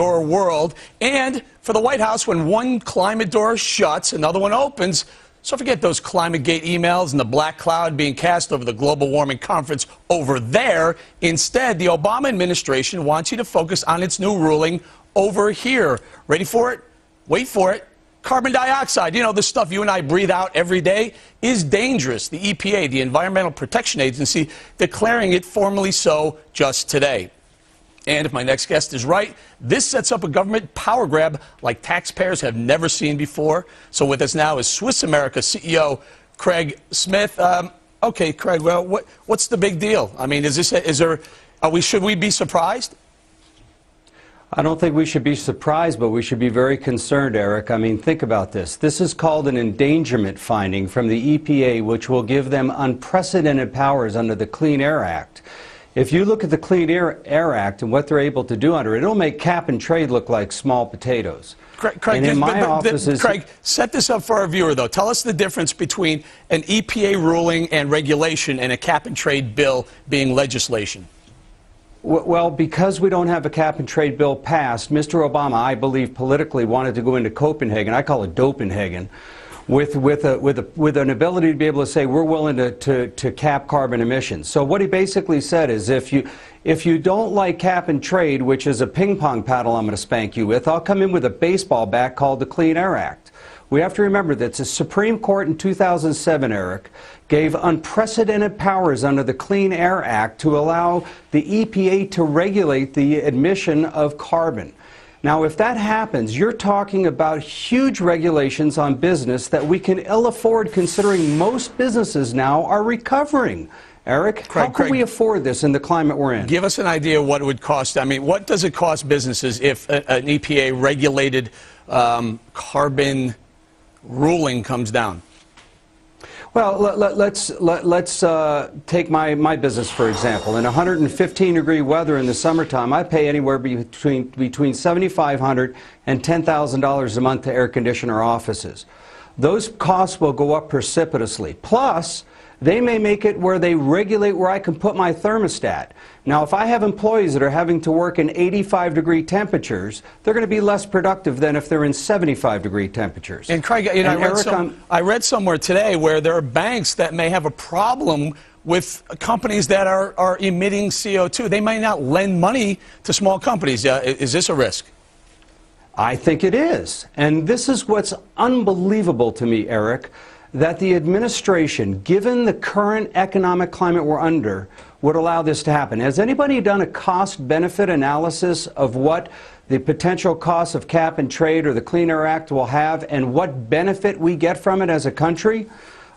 door world. And for the White House, when one climate door shuts, another one opens. So forget those ClimateGate emails and the black cloud being cast over the global warming conference over there. Instead, the Obama administration wants you to focus on its new ruling over here. Ready for it? Wait for it. Carbon dioxide, you know, the stuff you and I breathe out every day, is dangerous. The EPA, the Environmental Protection Agency, declaring it formally so just today. And if my next guest is right, this sets up a government power grab like taxpayers have never seen before. So with us now is Swiss America CEO Craig Smith. Okay, Craig, well, what's the big deal? I mean, should we be surprised? I don't think we should be surprised, but we should be very concerned, Eric. I mean, think about this. This is called an endangerment finding from the EPA, which will give them unprecedented powers under the Clean Air Act. If you look at the Clean Air Act and what they're able to do under it, it'll make cap and trade look like small potatoes. Craig, Craig, set this up for our viewer, though. Tell us the difference between an EPA ruling and regulation and a cap and trade bill being legislation. Well, because we don't have a cap and trade bill passed, Mr. Obama, I believe, politically wanted to go into Copenhagen. I call it Dopenhagen. With an ability to be able to say we're willing to cap carbon emissions. So what he basically said is if you don't like cap and trade, which is a ping pong paddle I'm going to spank you with, I'll come in with a baseball bat called the Clean Air Act. We have to remember that the Supreme Court in 2007, Eric, gave unprecedented powers under the Clean Air Act to allow the EPA to regulate the emission of carbon. Now, if that happens, you're talking about huge regulations on business that we can ill afford, considering most businesses now are recovering. Eric, how can we afford this in the climate we're in? Give us an idea of what it would cost. I mean, what does it cost businesses if an EPA-regulated carbon ruling comes down? Well, let's take my business, for example. In 115-degree weather in the summertime, I pay anywhere between $7,500 and $10,000 a month to air condition our offices. Those costs will go up precipitously. Plus, they may make it where they regulate where I can put my thermostat. Now, if I have employees that are having to work in 85-degree temperatures, they're going to be less productive than if they're in 75-degree temperatures. And Craig, you know, I read somewhere today where there are banks that may have a problem with companies that are emitting CO2. They may not lend money to small companies. Is this a risk? I think it is. And this is what's unbelievable to me, Eric, that the administration, given the current economic climate we're under, would allow this to happen. Has anybody done a cost-benefit analysis of what the potential cost of cap and trade or the Clean Air Act will have and what benefit we get from it as a country?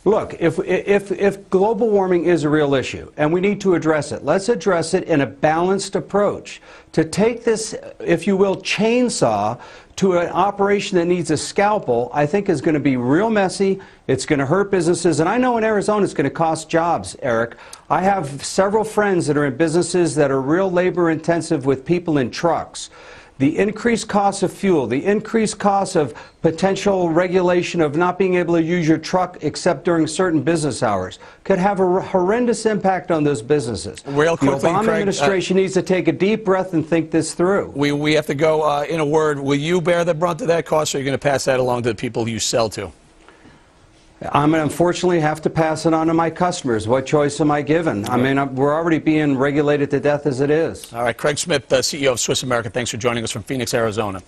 Look, if global warming is a real issue and we need to address it, let's address it in a balanced approach. To take this, if you will, chainsaw to an operation that needs a scalpel, I think is going to be real messy. It's going to hurt businesses. And I know in Arizona it's going to cost jobs, Eric. I have several friends that are in businesses that are real labor intensive with people in trucks. The increased cost of fuel, the increased cost of potential regulation of not being able to use your truck except during certain business hours could have a horrendous impact on those businesses. Real quickly, the Obama administration needs to take a deep breath and think this through. We have to go in a word. Will you bear the brunt of that cost, or are you going to pass that along to the people you sell to? I'm going to unfortunately have to pass it on to my customers. What choice am I given? I mean, we're already being regulated to death as it is. All right, Craig Smith, CEO of Swiss America, thanks for joining us from Phoenix, Arizona.